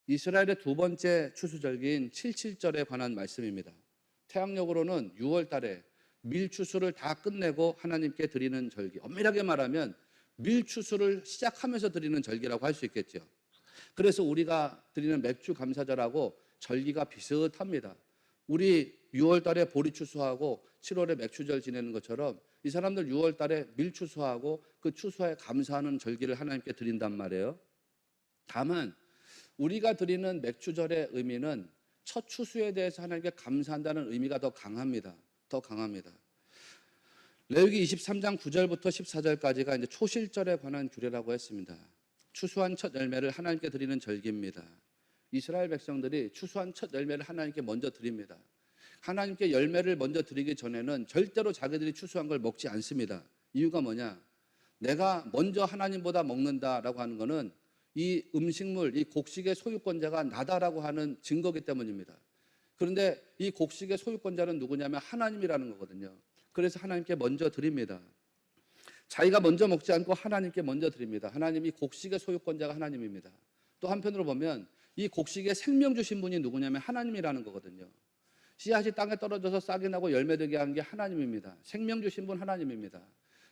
이스라엘의 두 번째 추수절기인 칠칠절에 관한 말씀입니다. 태양력으로는 6월 달에 밀추수를 다 끝내고 하나님께 드리는 절기. 엄밀하게 말하면 밀추수를 시작하면서 드리는 절기라고 할 수 있겠죠. 그래서 우리가 드리는 맥주 감사절하고 절기가 비슷합니다. 우리 6월 달에 보리 추수하고 7월에 맥주절 지내는 것처럼 이 사람들 6월 달에 밀 추수하고 그 추수에 감사하는 절기를 하나님께 드린단 말이에요. 다만 우리가 드리는 맥주절의 의미는 첫 추수에 대해서 하나님께 감사한다는 의미가 더 강합니다. 더 강합니다. 레위기 23장 9절부터 14절까지가 이제 초실절에 관한 규례라고 했습니다. 추수한 첫 열매를 하나님께 드리는 절기입니다. 이스라엘 백성들이 추수한 첫 열매를 하나님께 먼저 드립니다. 하나님께 열매를 먼저 드리기 전에는 절대로 자기들이 추수한 걸 먹지 않습니다. 이유가 뭐냐? 내가 먼저 하나님보다 먹는다라고 하는 것은 이 음식물, 이 곡식의 소유권자가 나다라고 하는 증거이기 때문입니다. 그런데 이 곡식의 소유권자는 누구냐면 하나님이라는 거거든요. 그래서 하나님께 먼저 드립니다. 자기가 먼저 먹지 않고 하나님께 먼저 드립니다. 하나님이 곡식의 소유권자가 하나님입니다. 또 한편으로 보면 이 곡식에 생명 주신 분이 누구냐면 하나님이라는 거거든요. 씨앗이 땅에 떨어져서 싹이 나고 열매되게 한 게 하나님입니다. 생명 주신 분 하나님입니다.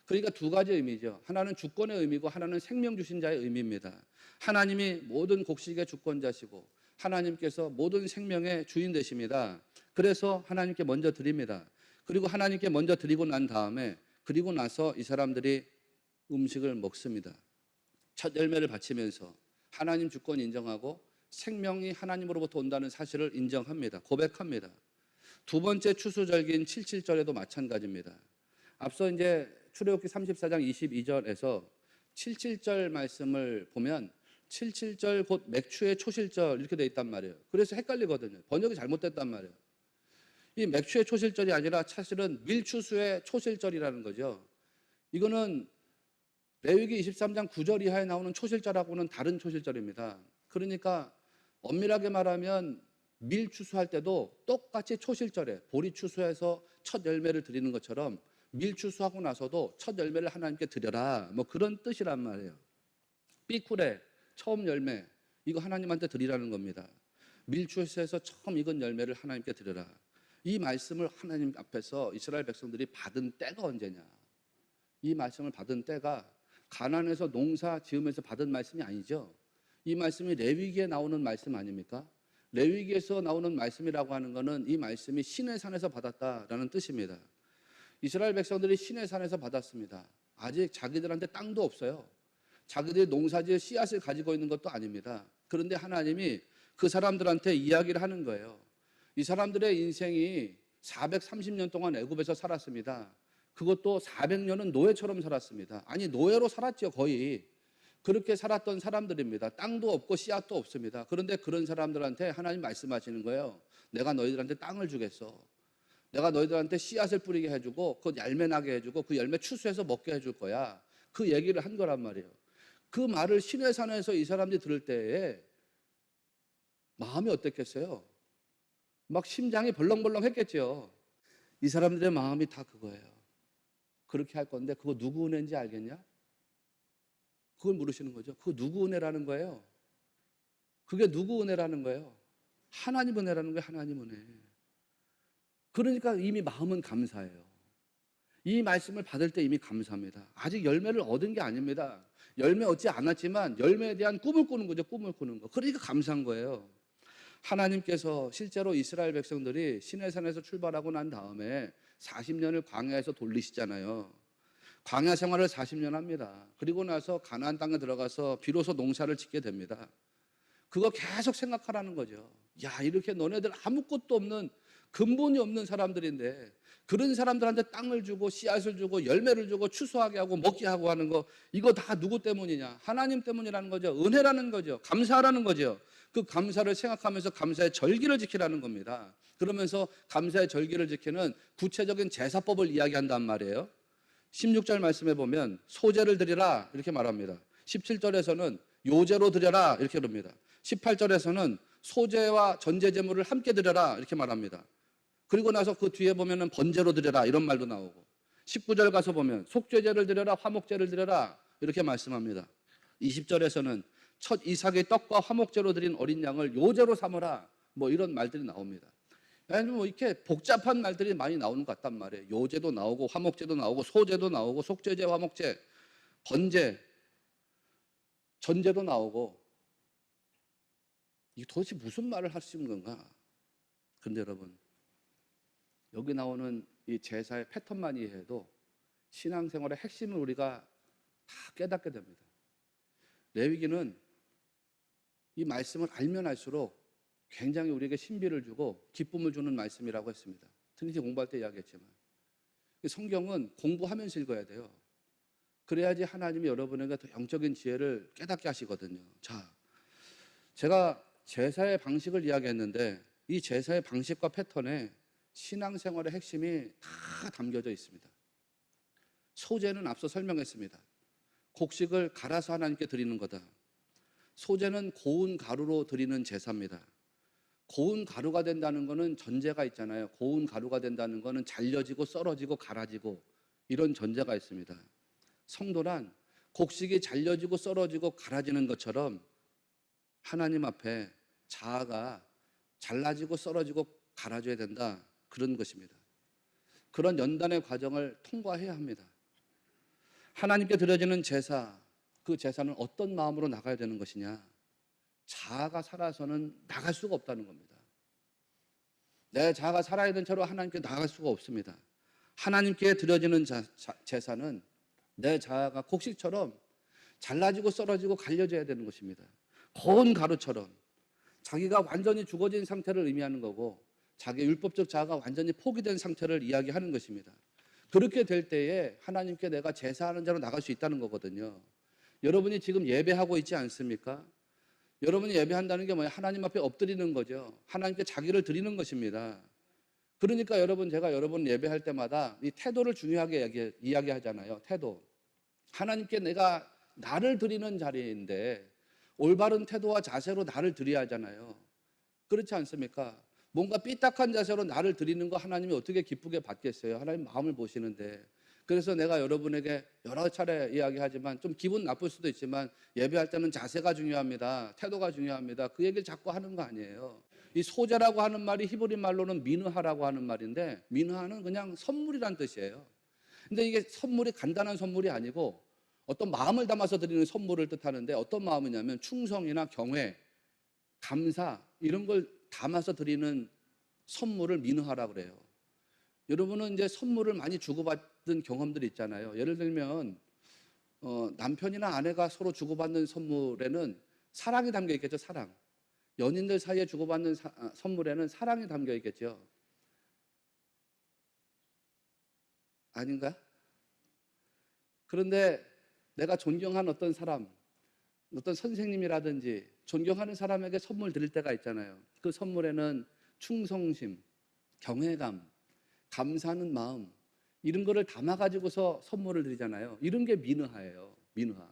그러니까 두 가지 의미죠. 하나는 주권의 의미고 하나는 생명 주신 자의 의미입니다. 하나님이 모든 곡식의 주권자시고 하나님께서 모든 생명의 주인 되십니다. 그래서 하나님께 먼저 드립니다. 그리고 하나님께 먼저 드리고 난 다음에 그리고 나서 이 사람들이 음식을 먹습니다. 첫 열매를 바치면서 하나님 주권 인정하고 생명이 하나님으로부터 온다는 사실을 인정합니다. 고백합니다. 두 번째 추수절기인 칠칠절에도 마찬가지입니다. 앞서 이제 출애굽기 34장 22절에서 칠칠절 말씀을 보면 칠칠절 곧 맥추의 초실절 이렇게 돼 있단 말이에요. 그래서 헷갈리거든요. 번역이 잘못됐단 말이에요. 이 맥추의 초실절이 아니라 사실은 밀추수의 초실절이라는 거죠. 이거는 레위기 23장 9절 이하에 나오는 초실절하고는 다른 초실절입니다. 그러니까 엄밀하게 말하면 밀추수할 때도 똑같이 초실절에 보리 추수해서 첫 열매를 드리는 것처럼 밀추수하고 나서도 첫 열매를 하나님께 드려라, 뭐 그런 뜻이란 말이에요. 삐쿠레 처음 열매 이거 하나님한테 드리라는 겁니다. 밀추수해서 처음 익은 열매를 하나님께 드려라. 이 말씀을 하나님 앞에서 이스라엘 백성들이 받은 때가 언제냐? 이 말씀을 받은 때가 가나안에서 농사 지으면서 받은 말씀이 아니죠. 이 말씀이 레위기에 나오는 말씀 아닙니까? 레위기에서 나오는 말씀이라고 하는 것은 이 말씀이 시내산에서 받았다라는 뜻입니다. 이스라엘 백성들이 시내산에서 받았습니다. 아직 자기들한테 땅도 없어요. 자기들이 농사지을 씨앗을 가지고 있는 것도 아닙니다. 그런데 하나님이 그 사람들한테 이야기를 하는 거예요. 이 사람들의 인생이 430년 동안 애굽에서 살았습니다. 그것도 400년은 노예처럼 살았습니다. 아니 노예로 살았죠 거의. 그렇게 살았던 사람들입니다. 땅도 없고 씨앗도 없습니다. 그런데 그런 사람들한테 하나님 말씀하시는 거예요. 내가 너희들한테 땅을 주겠어. 내가 너희들한테 씨앗을 뿌리게 해주고 그 열매 나게 해주고 그 열매 추수해서 먹게 해줄 거야. 그 얘기를 한 거란 말이에요. 그 말을 시내산에서 이 사람들이 들을 때에 마음이 어땠겠어요? 막 심장이 벌렁벌렁 했겠죠. 이 사람들의 마음이 다 그거예요. 그렇게 할 건데 그거 누구 은혜인지 알겠냐? 그걸 물으시는 거죠. 그거 누구 은혜라는 거예요? 그게 누구 은혜라는 거예요? 하나님 은혜라는 거예요. 하나님 은혜. 그러니까 이미 마음은 감사해요. 이 말씀을 받을 때 이미 감사합니다. 아직 열매를 얻은 게 아닙니다. 열매 얻지 않았지만 열매에 대한 꿈을 꾸는 거죠. 꿈을 꾸는 거. 그러니까 감사한 거예요. 하나님께서 실제로 이스라엘 백성들이 시내산에서 출발하고 난 다음에 40년을 광야에서 돌리시잖아요. 광야 생활을 40년 합니다. 그리고 나서 가나안 땅에 들어가서 비로소 농사를 짓게 됩니다. 그거 계속 생각하라는 거죠. 야, 이렇게 너네들 아무것도 없는 근본이 없는 사람들인데 그런 사람들한테 땅을 주고 씨앗을 주고 열매를 주고 추수하게 하고 먹게 하고 하는 거 이거 다 누구 때문이냐? 하나님 때문이라는 거죠. 은혜라는 거죠. 감사하라는 거죠. 그 감사를 생각하면서 감사의 절기를 지키라는 겁니다. 그러면서 감사의 절기를 지키는 구체적인 제사법을 이야기한단 말이에요. 16절 말씀에 보면 소제를 드리라 이렇게 말합니다. 17절에서는 요제로 드려라 이렇게 그럽니다. 18절에서는 소제와 전제제물을 함께 드려라 이렇게 말합니다. 그리고 나서 그 뒤에 보면은 번제로 드려라 이런 말도 나오고 19절 가서 보면 속죄제를 드려라 화목제를 드려라 이렇게 말씀합니다. 20절에서는 첫 이삭의 떡과 화목제로 드린 어린 양을 요제로 삼으라. 뭐 이런 말들이 나옵니다. 아니 뭐 이렇게 복잡한 말들이 많이 나오는 것 같단 말이에요. 요제도 나오고 화목제도 나오고 소제도 나오고 속죄제, 화목제, 번제, 전제도 나오고 이게 도대체 무슨 말을 하시는 건가? 근데 여러분 여기 나오는 이 제사의 패턴만 이해해도 신앙생활의 핵심을 우리가 다 깨닫게 됩니다. 레위기는 이 말씀을 알면 알수록 굉장히 우리에게 신비를 주고 기쁨을 주는 말씀이라고 했습니다. 트리니티 공부할 때 이야기했지만 성경은 공부하면서 읽어야 돼요. 그래야지 하나님이 여러분에게 더 영적인 지혜를 깨닫게 하시거든요. 자, 제가 제사의 방식을 이야기했는데 이 제사의 방식과 패턴에 신앙생활의 핵심이 다 담겨져 있습니다. 소제는 앞서 설명했습니다. 곡식을 갈아서 하나님께 드리는 거다. 소제는 고운 가루로 드리는 제사입니다. 고운 가루가 된다는 것은 전제가 있잖아요. 고운 가루가 된다는 것은 잘려지고 썰어지고 갈아지고 이런 전제가 있습니다. 성도란 곡식이 잘려지고 썰어지고 갈아지는 것처럼 하나님 앞에 자아가 잘라지고 썰어지고 갈아져야 된다. 그런 것입니다. 그런 연단의 과정을 통과해야 합니다. 하나님께 드려지는 제사, 그 제사는 어떤 마음으로 나가야 되는 것이냐? 자아가 살아서는 나갈 수가 없다는 겁니다. 내 자아가 살아있는 채로 하나님께 나갈 수가 없습니다. 하나님께 드려지는 제사는 내 자아가 곡식처럼 잘라지고 썰어지고 갈려져야 되는 것입니다. 고운 가루처럼 자기가 완전히 죽어진 상태를 의미하는 거고 자기의 율법적 자아가 완전히 포기된 상태를 이야기하는 것입니다. 그렇게 될 때에 하나님께 내가 제사하는 자로 나갈 수 있다는 거거든요. 여러분이 지금 예배하고 있지 않습니까? 여러분이 예배한다는 게 뭐예요? 하나님 앞에 엎드리는 거죠. 하나님께 자기를 드리는 것입니다. 그러니까 여러분, 제가 여러분 예배할 때마다 이 태도를 중요하게 이야기하잖아요. 태도. 하나님께 내가 나를 드리는 자리인데 올바른 태도와 자세로 나를 드려야 하잖아요. 그렇지 않습니까? 뭔가 삐딱한 자세로 나를 드리는 거 하나님이 어떻게 기쁘게 받겠어요? 하나님 마음을 보시는데. 그래서 내가 여러분에게 여러 차례 이야기하지만 좀 기분 나쁠 수도 있지만 예배할 때는 자세가 중요합니다. 태도가 중요합니다. 그 얘기를 자꾸 하는 거 아니에요. 이 소제라고 하는 말이 히브리 말로는 미느하라고 하는 말인데 미느하는 그냥 선물이란 뜻이에요. 근데 이게 선물이 간단한 선물이 아니고 어떤 마음을 담아서 드리는 선물을 뜻하는데 어떤 마음이냐면 충성이나 경외, 감사 이런 걸 담아서 드리는 선물을 미느하라고 그래요. 여러분은 이제 선물을 많이 주고받은 경험들이 있잖아요. 예를 들면 남편이나 아내가 서로 주고받는 선물에는 사랑이 담겨 있겠죠. 사랑. 연인들 사이에 주고받는 선물에는 사랑이 담겨 있겠죠. 아닌가? 그런데 내가 존경한 어떤 사람, 어떤 선생님이라든지 존경하는 사람에게 선물 드릴 때가 있잖아요. 그 선물에는 충성심, 경외감, 감사하는 마음 이런 거를 담아가지고서 선물을 드리잖아요. 이런 게 미느하예요. 미느하.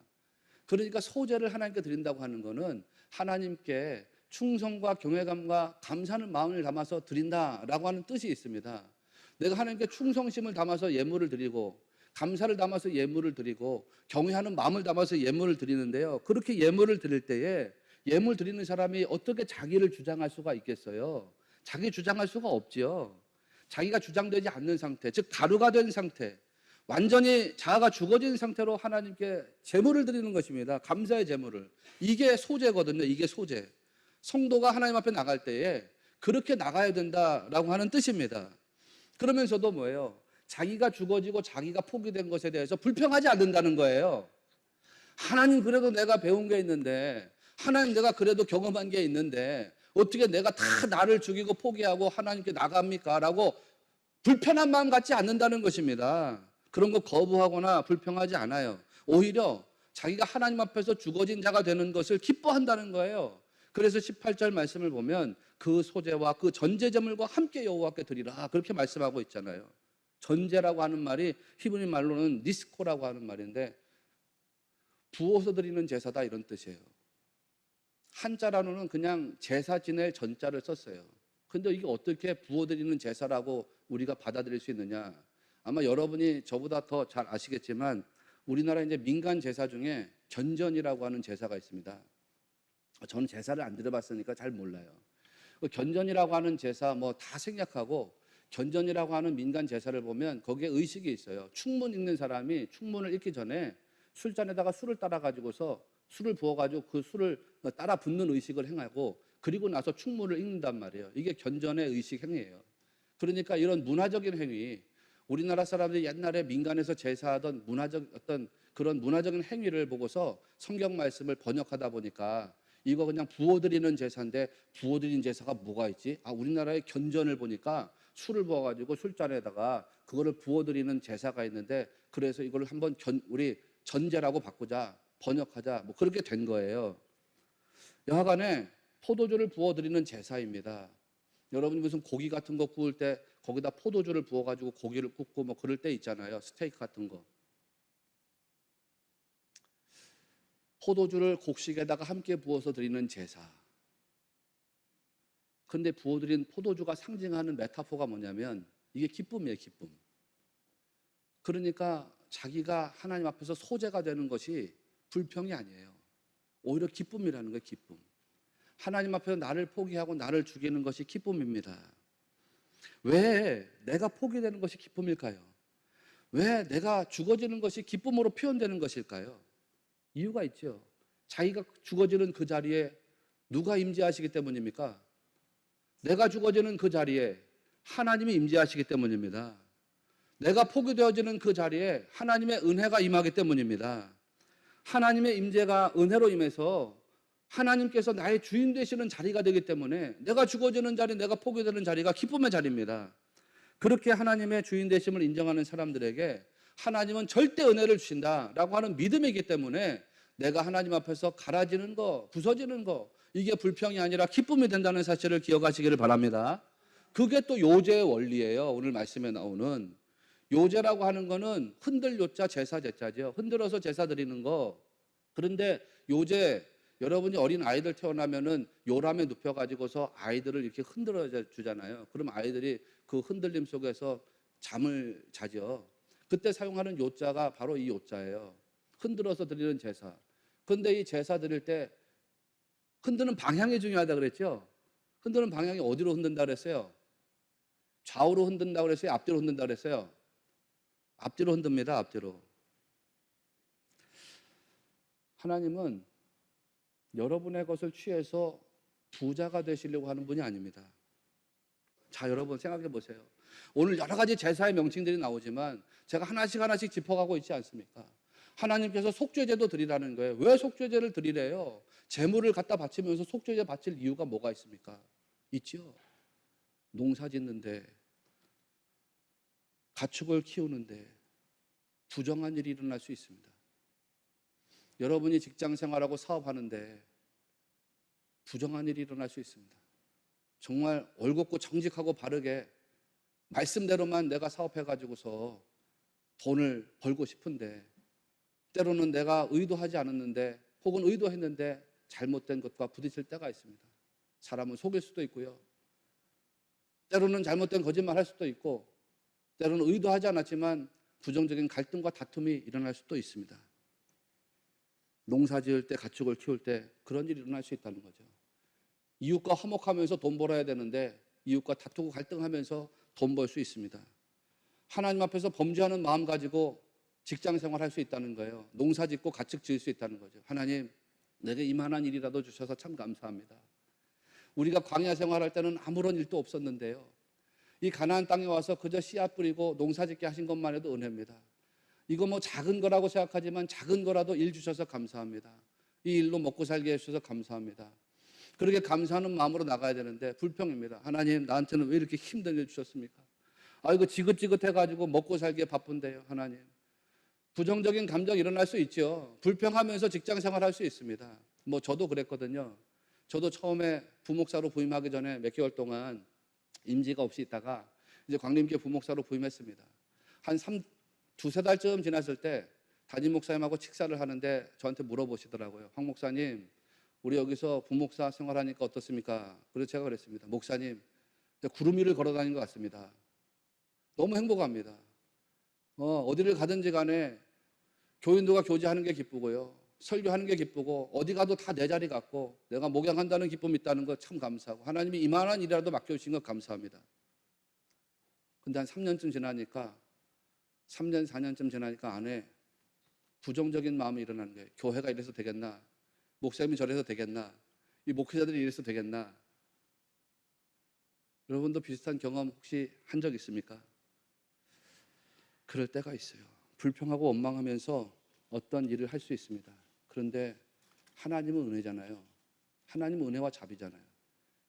그러니까 소제를 하나님께 드린다고 하는 거는 하나님께 충성과 경외감과 감사하는 마음을 담아서 드린다라고 하는 뜻이 있습니다. 내가 하나님께 충성심을 담아서 예물을 드리고 감사를 담아서 예물을 드리고 경외하는 마음을 담아서 예물을 드리는데요. 그렇게 예물을 드릴 때에 예물 드리는 사람이 어떻게 자기를 주장할 수가 있겠어요? 자기 주장할 수가 없지요. 자기가 주장되지 않는 상태, 즉 가루가 된 상태, 완전히 자아가 죽어진 상태로 하나님께 제물을 드리는 것입니다. 감사의 제물을. 이게 소제거든요. 이게 소제. 성도가 하나님 앞에 나갈 때에 그렇게 나가야 된다라고 하는 뜻입니다. 그러면서도 뭐예요? 자기가 죽어지고 자기가 포기된 것에 대해서 불평하지 않는다는 거예요. 하나님 그래도 내가 배운 게 있는데 하나님 내가 그래도 경험한 게 있는데 어떻게 내가 다 나를 죽이고 포기하고 하나님께 나갑니까? 라고 불편한 마음 갖지 않는다는 것입니다. 그런 거 거부하거나 불평하지 않아요. 오히려 자기가 하나님 앞에서 죽어진 자가 되는 것을 기뻐한다는 거예요. 그래서 18절 말씀을 보면 그 소제와 그 전제제물과 함께 여호와께 드리라 그렇게 말씀하고 있잖아요. 전제라고 하는 말이 히브리 말로는 니스코라고 하는 말인데 부어서 드리는 제사다 이런 뜻이에요. 한자로는 그냥 제사 지낼 전자를 썼어요. 근데 이게 어떻게 부어드리는 제사라고 우리가 받아들일 수 있느냐? 아마 여러분이 저보다 더 잘 아시겠지만 우리나라 이제 민간 제사 중에 견전이라고 하는 제사가 있습니다. 저는 제사를 안 드려봤으니까 잘 몰라요. 그 견전이라고 하는 제사 뭐 다 생략하고 견전이라고 하는 민간 제사를 보면 거기에 의식이 있어요. 충문 읽는 사람이 충문을 읽기 전에 술잔에다가 술을 따라 가지고서 술을 부어 가지고 그 술을 따라 붓는 의식을 행하고 그리고 나서 충문을 읽는단 말이에요. 이게 견전의 의식 행위예요. 그러니까 이런 문화적인 행위, 우리나라 사람들이 옛날에 민간에서 제사하던 어떤 그런 문화적인 행위를 보고서 성경 말씀을 번역하다 보니까 이거 그냥 부어드리는 제사인데 부어드리는 제사가 뭐가 있지? 우리나라의 견전을 보니까 술을 부어가지고 술잔에다가 그거를 부어드리는 제사가 있는데 그래서 이걸 한번 우리 전제라고 바꾸자, 번역하자, 뭐 그렇게 된 거예요. 여하간에 포도주를 부어드리는 제사입니다. 여러분 무슨 고기 같은 거 구울 때 거기다 포도주를 부어가지고 고기를 굽고 뭐 그럴 때 있잖아요. 스테이크 같은 거. 포도주를 곡식에다가 함께 부어서 드리는 제사. 근데 부어드린 포도주가 상징하는 메타포가 뭐냐면 이게 기쁨이에요, 기쁨. 그러니까 자기가 하나님 앞에서 소재가 되는 것이 불평이 아니에요. 오히려 기쁨이라는 거예요, 기쁨. 하나님 앞에서 나를 포기하고 나를 죽이는 것이 기쁨입니다. 왜 내가 포기되는 것이 기쁨일까요? 왜 내가 죽어지는 것이 기쁨으로 표현되는 것일까요? 이유가 있죠. 자기가 죽어지는 그 자리에 누가 임재하시기 때문입니까? 내가 죽어지는 그 자리에 하나님이 임재하시기 때문입니다. 내가 포기되어지는 그 자리에 하나님의 은혜가 임하기 때문입니다. 하나님의 임재가 은혜로 임해서 하나님께서 나의 주인 되시는 자리가 되기 때문에 내가 죽어지는 자리, 내가 포기되는 자리가 기쁨의 자리입니다. 그렇게 하나님의 주인 되심을 인정하는 사람들에게 하나님은 절대 은혜를 주신다라고 하는 믿음이기 때문에 내가 하나님 앞에서 갈아지는 거, 부서지는 거, 이게 불평이 아니라 기쁨이 된다는 사실을 기억하시기를 바랍니다. 그게 또 요제의 원리예요. 오늘 말씀에 나오는 요제라고 하는 거는 흔들 요자 제사 제자죠. 흔들어서 제사 드리는 거. 그런데 요제, 여러분이 어린 아이들 태어나면은 요람에 눕혀가지고서 아이들을 이렇게 흔들어 주잖아요. 그럼 아이들이 그 흔들림 속에서 잠을 자죠. 그때 사용하는 요자가 바로 이 요자예요. 흔들어서 드리는 제사. 근데 이 제사 드릴 때 흔드는 방향이 중요하다 그랬죠? 흔드는 방향이 어디로 흔든다 그랬어요? 좌우로 흔든다 그랬어요? 앞뒤로 흔든다 그랬어요? 앞뒤로 흔듭니다. 앞뒤로. 하나님은 여러분의 것을 취해서 부자가 되시려고 하는 분이 아닙니다. 자, 여러분 생각해 보세요. 오늘 여러 가지 제사의 명칭들이 나오지만 제가 하나씩 하나씩 짚어가고 있지 않습니까? 하나님께서 속죄제도 드리라는 거예요. 왜 속죄제를 드리래요? 재물을 갖다 바치면서 속죄제 바칠 이유가 뭐가 있습니까? 있죠. 농사 짓는데, 가축을 키우는데 부정한 일이 일어날 수 있습니다. 여러분이 직장 생활하고 사업하는데 부정한 일이 일어날 수 있습니다. 정말 올곧고 정직하고 바르게 말씀대로만 내가 사업해가지고서 돈을 벌고 싶은데 때로는 내가 의도하지 않았는데 혹은 의도했는데 잘못된 것과 부딪힐 때가 있습니다. 사람은 속일 수도 있고요. 때로는 잘못된 거짓말 할 수도 있고 때로는 의도하지 않았지만 부정적인 갈등과 다툼이 일어날 수도 있습니다. 농사 지을 때, 가축을 키울 때 그런 일이 일어날 수 있다는 거죠. 이웃과 화목하면서 돈 벌어야 되는데 이웃과 다투고 갈등하면서 돈 벌 수 있습니다. 하나님 앞에서 범죄하는 마음 가지고 직장 생활할 수 있다는 거예요. 농사 짓고 가축 지을 수 있다는 거죠. 하나님, 내게 이만한 일이라도 주셔서 참 감사합니다. 우리가 광야 생활할 때는 아무런 일도 없었는데요. 이 가나안 땅에 와서 그저 씨앗 뿌리고 농사 짓게 하신 것만 해도 은혜입니다. 이거 뭐 작은 거라고 생각하지만 작은 거라도 일 주셔서 감사합니다. 이 일로 먹고 살게 해주셔서 감사합니다. 그렇게 감사하는 마음으로 나가야 되는데 불평입니다. 하나님, 나한테는 왜 이렇게 힘든 일 주셨습니까? 이거 지긋지긋해가지고 먹고 살기에 바쁜데요. 하나님, 부정적인 감정이 일어날 수 있죠. 불평하면서 직장 생활할 수 있습니다. 뭐 저도 그랬거든요. 저도 처음에 부목사로 부임하기 전에 몇 개월 동안 임지가 없이 있다가 이제 광림교회 부목사로 부임했습니다. 한 두세 달쯤 지났을 때 담임 목사님하고 식사를 하는데 저한테 물어보시더라고요. 황 목사님, 우리 여기서 부목사 생활하니까 어떻습니까? 그래서 제가 그랬습니다. 목사님, 구름 위를 걸어 다닌 것 같습니다. 너무 행복합니다. 어디를 가든지 간에 교인들과 교제하는 게 기쁘고요. 설교하는 게 기쁘고 어디 가도 다 내 자리 같고 내가 목양한다는 기쁨이 있다는 거 참 감사하고 하나님이 이만한 일이라도 맡겨주신 것 감사합니다. 근데 한 3년쯤 지나니까 3년, 4년쯤 지나니까 안에 부정적인 마음이 일어나는 거예요. 교회가 이래서 되겠나? 목사님이 저래서 되겠나? 이 목회자들이 이래서 되겠나? 여러분도 비슷한 경험 혹시 한 적 있습니까? 그럴 때가 있어요. 불평하고 원망하면서 어떤 일을 할 수 있습니다. 그런데 하나님은 은혜잖아요. 하나님은 은혜와 자비잖아요.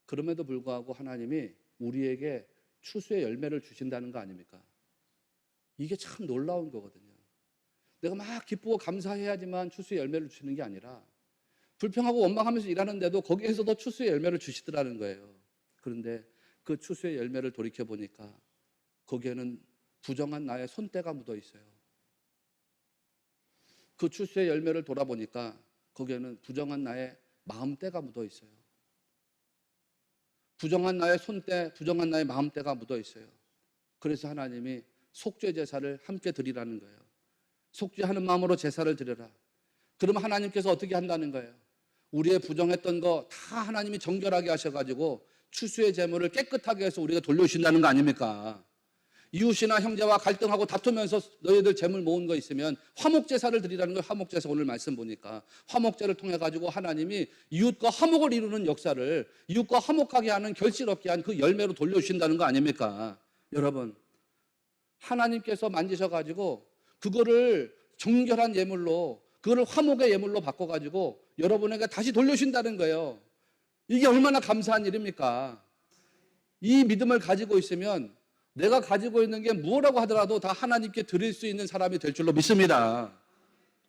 그럼에도 불구하고 하나님이 우리에게 추수의 열매를 주신다는 거 아닙니까? 이게 참 놀라운 거거든요. 내가 막 기쁘고 감사해야지만 추수의 열매를 주시는 게 아니라 불평하고 원망하면서 일하는데도 거기에서도 추수의 열매를 주시더라는 거예요. 그런데 그 추수의 열매를 돌이켜보니까 거기에는 부정한 나의 손때가 묻어 있어요. 그 추수의 열매를 돌아보니까 거기에는 부정한 나의 마음때가 묻어 있어요. 부정한 나의 손때, 부정한 나의 마음때가 묻어 있어요. 그래서 하나님이 속죄 제사를 함께 드리라는 거예요. 속죄하는 마음으로 제사를 드려라. 그러면 하나님께서 어떻게 한다는 거예요? 우리의 부정했던 거 다 하나님이 정결하게 하셔가지고 추수의 제물을 깨끗하게 해서 우리가 돌려주신다는 거 아닙니까? 이웃이나 형제와 갈등하고 다투면서 너희들 제물 모은 거 있으면 화목제사를 드리라는 거예요. 화목제사 오늘 말씀 보니까 화목제를 통해 가지고 하나님이 이웃과 화목을 이루는 역사를 이웃과 화목하게 하는 결실 없게 한 그 열매로 돌려주신다는 거 아닙니까? 여러분 하나님께서 만지셔 가지고 그거를 정결한 예물로 그거를 화목의 예물로 바꿔 가지고 여러분에게 다시 돌려주신다는 거예요. 이게 얼마나 감사한 일입니까? 이 믿음을 가지고 있으면 내가 가지고 있는 게 무엇이라고 하더라도 다 하나님께 드릴 수 있는 사람이 될 줄로 믿습니다.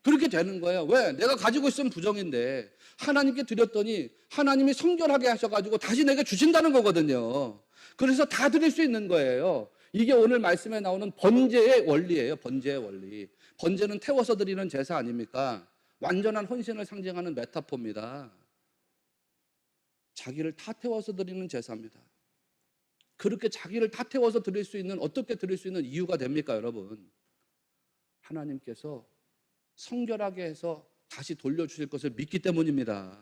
그렇게 되는 거예요. 왜? 내가 가지고 있으면 부정인데 하나님께 드렸더니 하나님이 성결하게 하셔가지고 다시 내게 주신다는 거거든요. 그래서 다 드릴 수 있는 거예요. 이게 오늘 말씀에 나오는 번제의 원리예요. 번제의 원리. 번제는 태워서 드리는 제사 아닙니까? 완전한 헌신을 상징하는 메타포입니다. 자기를 다 태워서 드리는 제사입니다. 그렇게 자기를 다 태워서 드릴 수 있는 어떻게 드릴 수 있는 이유가 됩니까, 여러분? 하나님께서 성결하게 해서 다시 돌려주실 것을 믿기 때문입니다.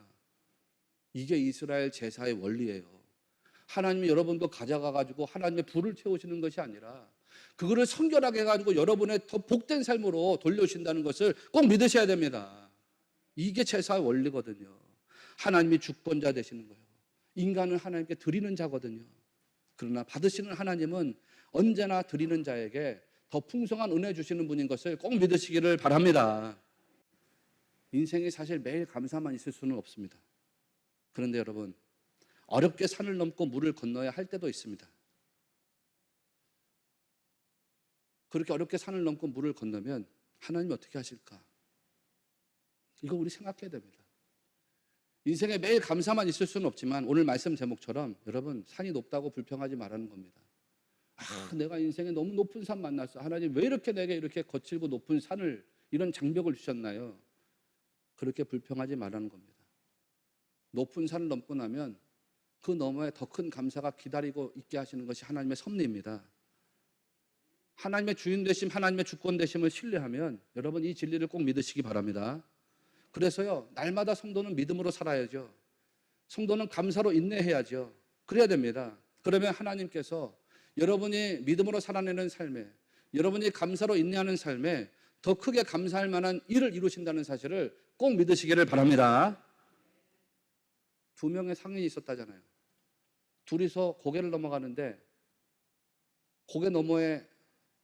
이게 이스라엘 제사의 원리예요. 하나님이 여러분도 가져가가지고 하나님의 불을 채우시는 것이 아니라 그거를 성결하게 해가지고 여러분의 더 복된 삶으로 돌려주신다는 것을 꼭 믿으셔야 됩니다. 이게 제사의 원리거든요. 하나님이 주권자 되시는 거예요. 인간은 하나님께 드리는 자거든요. 그러나 받으시는 하나님은 언제나 드리는 자에게 더 풍성한 은혜 주시는 분인 것을 꼭 믿으시기를 바랍니다. 인생이 사실 매일 감사만 있을 수는 없습니다. 그런데 여러분, 어렵게 산을 넘고 물을 건너야 할 때도 있습니다. 그렇게 어렵게 산을 넘고 물을 건너면 하나님이 어떻게 하실까? 이거 우리 생각해야 됩니다. 인생에 매일 감사만 있을 수는 없지만 오늘 말씀 제목처럼 여러분 산이 높다고 불평하지 말라는 겁니다. 내가 인생에 너무 높은 산 만났어. 하나님 왜 이렇게 내게 이렇게 거칠고 높은 산을 이런 장벽을 주셨나요? 그렇게 불평하지 말라는 겁니다. 높은 산을 넘고 나면 그 너머에 더 큰 감사가 기다리고 있게 하시는 것이 하나님의 섭리입니다. 하나님의 주인 되심, 하나님의 주권 되심을 신뢰하면 여러분 이 진리를 꼭 믿으시기 바랍니다. 그래서요, 날마다 성도는 믿음으로 살아야죠. 성도는 감사로 인내해야죠. 그래야 됩니다. 그러면 하나님께서 여러분이 믿음으로 살아내는 삶에, 여러분이 감사로 인내하는 삶에 더 크게 감사할 만한 일을 이루신다는 사실을 꼭 믿으시기를 바랍니다. 2명의 상인이 있었다잖아요. 둘이서 고개를 넘어가는데 고개 너머에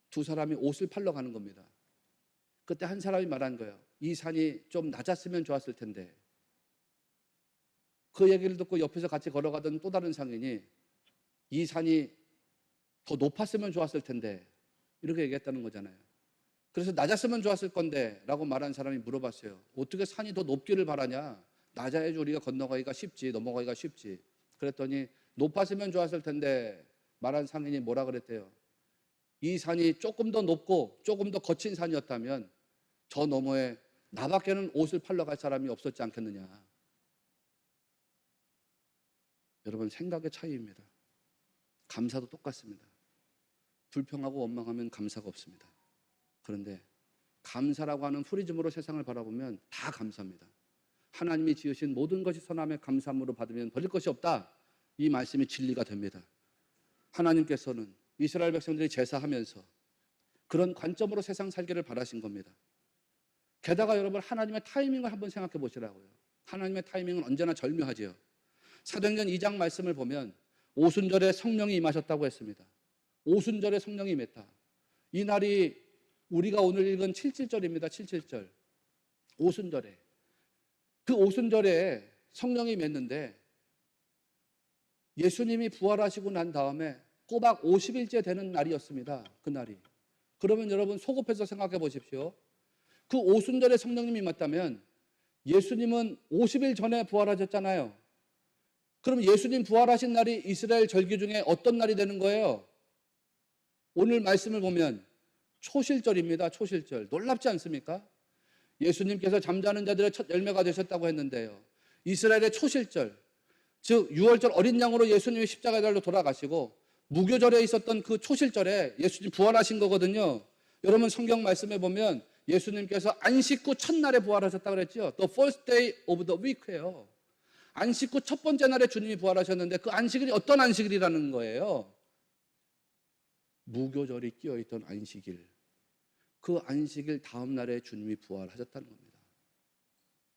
두 사람이 옷을 팔러 가는 겁니다. 그때 한 사람이 말한 거예요. 이 산이 좀 낮았으면 좋았을 텐데. 그 얘기를 듣고 옆에서 같이 걸어가던 또 다른 상인이 이 산이 더 높았으면 좋았을 텐데 이렇게 얘기했다는 거잖아요. 그래서 낮았으면 좋았을 건데 라고 말한 사람이 물어봤어요. 어떻게 산이 더 높기를 바라냐? 낮아야지 우리가 건너가기가 쉽지, 넘어가기가 쉽지. 그랬더니 높았으면 좋았을 텐데 말한 상인이 뭐라 그랬대요? 이 산이 조금 더 높고 조금 더 거친 산이었다면 저 너머에 나밖에는 옷을 팔러 갈 사람이 없었지 않겠느냐. 여러분 생각의 차이입니다. 감사도 똑같습니다. 불평하고 원망하면 감사가 없습니다. 그런데 감사라고 하는 프리즘으로 세상을 바라보면 다 감사합니다. 하나님이 지으신 모든 것이 선함에 감사함으로 받으면 버릴 것이 없다. 이 말씀이 진리가 됩니다. 하나님께서는 이스라엘 백성들이 제사하면서 그런 관점으로 세상 살기를 바라신 겁니다. 게다가 여러분 하나님의 타이밍을 한번 생각해 보시라고요. 하나님의 타이밍은 언제나 절묘하지요. 사도행전 2장 말씀을 보면 오순절에 성령이 임하셨다고 했습니다. 오순절에 성령이 임했다. 이 날이 우리가 오늘 읽은 77절입니다. 77절. 오순절에. 그 오순절에 성령이 임했는데 예수님이 부활하시고 난 다음에 꼬박 50일째 되는 날이었습니다. 그 날이. 그러면 여러분 소급해서 생각해 보십시오. 그 오순절에 성령님이 임했다면 예수님은 50일 전에 부활하셨잖아요. 그럼 예수님 부활하신 날이 이스라엘 절기 중에 어떤 날이 되는 거예요? 오늘 말씀을 보면 초실절입니다. 초실절. 놀랍지 않습니까? 예수님께서 잠자는 자들의 첫 열매가 되셨다고 했는데요. 이스라엘의 초실절, 즉 6월절 어린 양으로 예수님이 십자가의 달로 돌아가시고 무교절에 있었던 그 초실절에 예수님 부활하신 거거든요. 여러분 성경 말씀에 보면 예수님께서 안식 후 첫날에 부활하셨다고 그랬죠. The first day of the week예요. 안식 후 첫 번째 날에 주님이 부활하셨는데 그 안식일이 어떤 안식일이라는 거예요? 무교절이 끼어있던 안식일. 그 안식일 다음 날에 주님이 부활하셨다는 겁니다.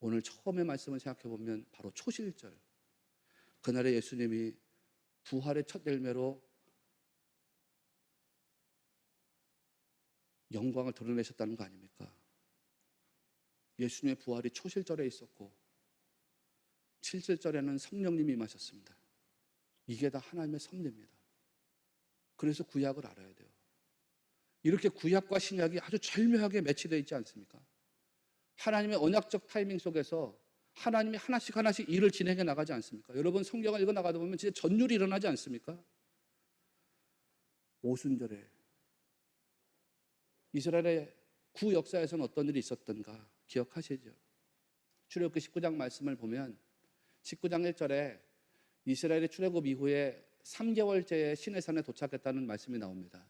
오늘 처음에 말씀을 생각해 보면 바로 초실절. 그날에 예수님이 부활의 첫 열매로 영광을 드러내셨다는 거 아닙니까? 예수님의 부활이 초실절에 있었고 7절에는 성령님이 임하셨습니다. 이게 다 하나님의 섭리입니다. 그래서 구약을 알아야 돼요. 이렇게 구약과 신약이 아주 절묘하게 매치되어 있지 않습니까? 하나님의 언약적 타이밍 속에서 하나님이 하나씩 하나씩 일을 진행해 나가지 않습니까? 여러분 성경을 읽어 나가다 보면 진짜 전율이 일어나지 않습니까? 오순절에 이스라엘의 구 역사에서는 어떤 일이 있었던가 기억하시죠? 출애굽기 19장 말씀을 보면 19장 1절에 이스라엘의 출애굽 이후에 3개월째에 시내산에 도착했다는 말씀이 나옵니다.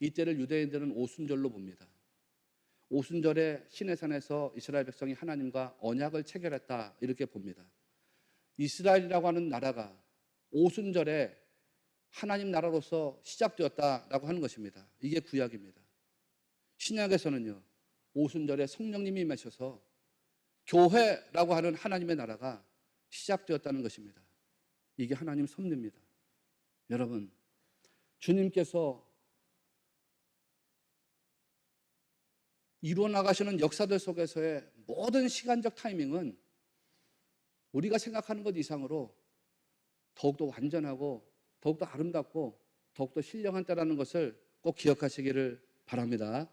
이때를 유대인들은 오순절로 봅니다. 오순절에 시내산에서 이스라엘 백성이 하나님과 언약을 체결했다 이렇게 봅니다. 이스라엘이라고 하는 나라가 오순절에 하나님 나라로서 시작되었다라고 하는 것입니다. 이게 구약입니다. 신약에서는요, 오순절에 성령님이 임하셔서 교회라고 하는 하나님의 나라가 시작되었다는 것입니다. 이게 하나님 섭리입니다. 여러분, 주님께서 이루어 나가시는 역사들 속에서의 모든 시간적 타이밍은 우리가 생각하는 것 이상으로 더욱더 완전하고 더욱더 아름답고 더욱더 신령한 때라는 것을 꼭 기억하시기를 바랍니다.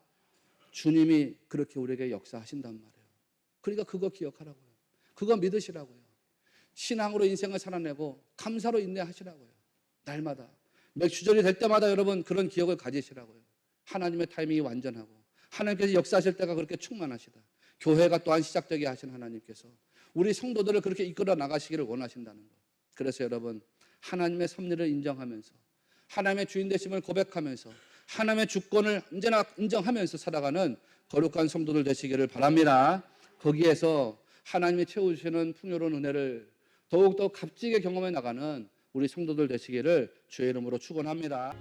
주님이 그렇게 우리에게 역사하신단 말이에요. 그러니까 그거 기억하라고요. 그거 믿으시라고요. 신앙으로 인생을 살아내고 감사로 인내하시라고요. 날마다 맥주절이 될 때마다 여러분 그런 기억을 가지시라고요. 하나님의 타이밍이 완전하고 하나님께서 역사하실 때가 그렇게 충만하시다. 교회가 또한 시작되게 하신 하나님께서 우리 성도들을 그렇게 이끌어 나가시기를 원하신다는 것. 그래서 여러분 하나님의 섭리를 인정하면서 하나님의 주인 되심을 고백하면서 하나님의 주권을 언제나 인정하면서 살아가는 거룩한 성도들 되시기를 바랍니다. 거기에서 하나님이 채워주시는 풍요로운 은혜를 더욱더 값지게 경험해 나가는 우리 성도들 되시기를 주의 이름으로 축원합니다.